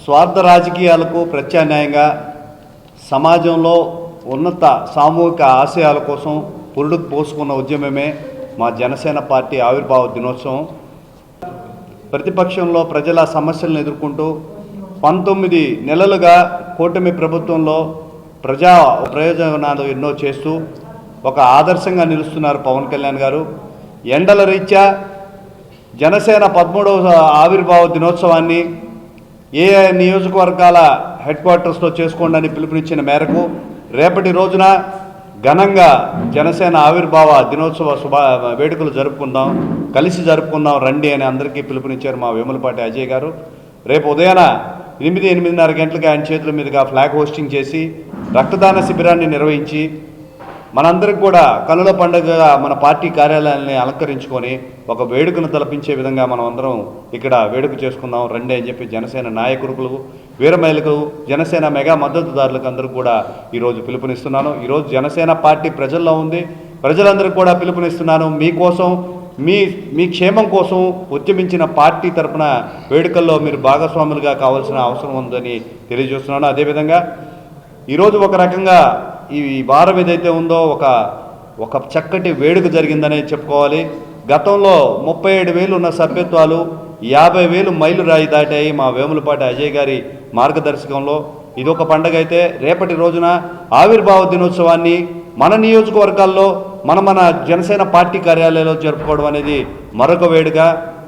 స్వార్థ రాజకీయాలకు ప్రత్యామ్నాయంగా సమాజంలో ఉన్నత సామూహిక ఆశయాల కోసం పురుడుకు పోసుకున్న ఉద్యమమే మా జనసేన పార్టీ ఆవిర్భావ దినోత్సవం. ప్రతిపక్షంలో ప్రజల సమస్యలను ఎదుర్కొంటూ 19 నెలలుగా కూటమి ప్రభుత్వంలో ప్రజా ప్రయోజనాలు ఎన్నో చేస్తూ ఒక ఆదర్శంగా నిలుస్తున్నారు పవన్ కళ్యాణ్ గారు. ఎండల రీత్యా జనసేన 13వ ఆవిర్భావ దినోత్సవాన్ని ఏ నియోజకవర్గాల హెడ్ క్వార్టర్స్లో చేసుకోండి అని పిలుపునిచ్చిన మేరకు రేపటి రోజున ఘనంగా జనసేన ఆవిర్భావ దినోత్సవ వేడుకలు జరుపుకుందాం, కలిసి జరుపుకుందాం రండి అని అందరికీ పిలుపునిచ్చారు మా వేములపాటి అజయ్ గారు. రేపు ఉదయాన 8-8:30 గంటలకు ఆయన చేతుల మీదుగా ఫ్లాగ్ హోస్టింగ్ చేసి రక్తదాన శిబిరాన్ని నిర్వహించి మనందరికి కూడా కనుల పండుగగా మన పార్టీ కార్యాలయాన్ని అలంకరించుకొని ఒక వేడుకను తలపించే విధంగా మనం అందరం ఇక్కడ వేడుక చేసుకుందాం రండి అని చెప్పి జనసేన నాయకులకు, వీరమహిళలకు, జనసేన మెగా మద్దతుదారులకు అందరూ కూడా ఈరోజు పిలుపునిస్తున్నాను. ఈరోజు జనసేన పార్టీ ప్రజల్లో ఉంది, ప్రజలందరికీ కూడా పిలుపునిస్తున్నాను. మీకోసం మీ క్షేమం కోసం ఉద్యమించిన పార్టీ తరఫున వేడుకల్లో మీరు భాగస్వాములుగా కావాల్సిన అవసరం ఉందని తెలియజేస్తున్నాను. అదేవిధంగా ఈరోజు ఒక రకంగా ఈ వారం ఏదైతే ఉందో ఒక చక్కటి వేడుక జరిగిందనే చెప్పుకోవాలి. గతంలో 37,000 ఉన్న సభ్యత్వాలు 50,000 మైలు రాయి దాటాయి మా వేములపాటి అజయ్ గారి మార్గదర్శకంలో. ఇదొక పండగ అయితే రేపటి రోజున ఆవిర్భావ దినోత్సవాన్ని మన నియోజకవర్గాల్లో మన జనసేన పార్టీ కార్యాలయంలో జరుపుకోవడం అనేది మరొక వేడుక.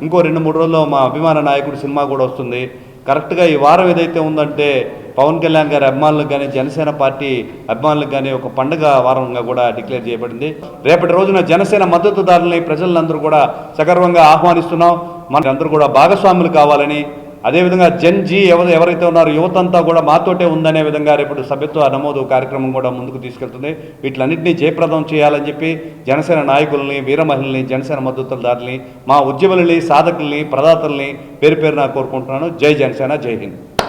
ఇంకో 2-3 రోజుల్లో మా అభిమాన నాయకుడు సినిమా కూడా వస్తుంది. కరెక్ట్గా ఈ వారం ఏదైతే ఉందంటే పవన్ కళ్యాణ్ గారి అభిమానులకు కానీ జనసేన పార్టీ అభిమానులకు కానీ ఒక పండుగ వారంగా కూడా డిక్లేర్ చేయబడింది. రేపటి రోజున జనసేన మద్దతుదారులని ప్రజలందరూ కూడా సగర్వంగా ఆహ్వానిస్తున్నాం. మనందరూ కూడా భాగస్వాములు కావాలని, అదేవిధంగా జన్ జీ ఎవరైతే ఉన్నారో యువతంతా కూడా మాతోటే ఉందనే విధంగా రేపు సభ్యత్వ నమోదు కార్యక్రమం కూడా ముందుకు తీసుకెళ్తుంది. వీటిలన్నింటినీ జయప్రదం చేయాలని చెప్పి జనసేన నాయకుల్ని, వీరమహిళల్ని, జనసేన మద్దతుదారుల్ని, మా ఉద్యములని, సాధకుల్ని, ప్రదాతల్ని పేరు పేరున కోరుకుంటున్నాను. జై జనసేన, జై హింద్.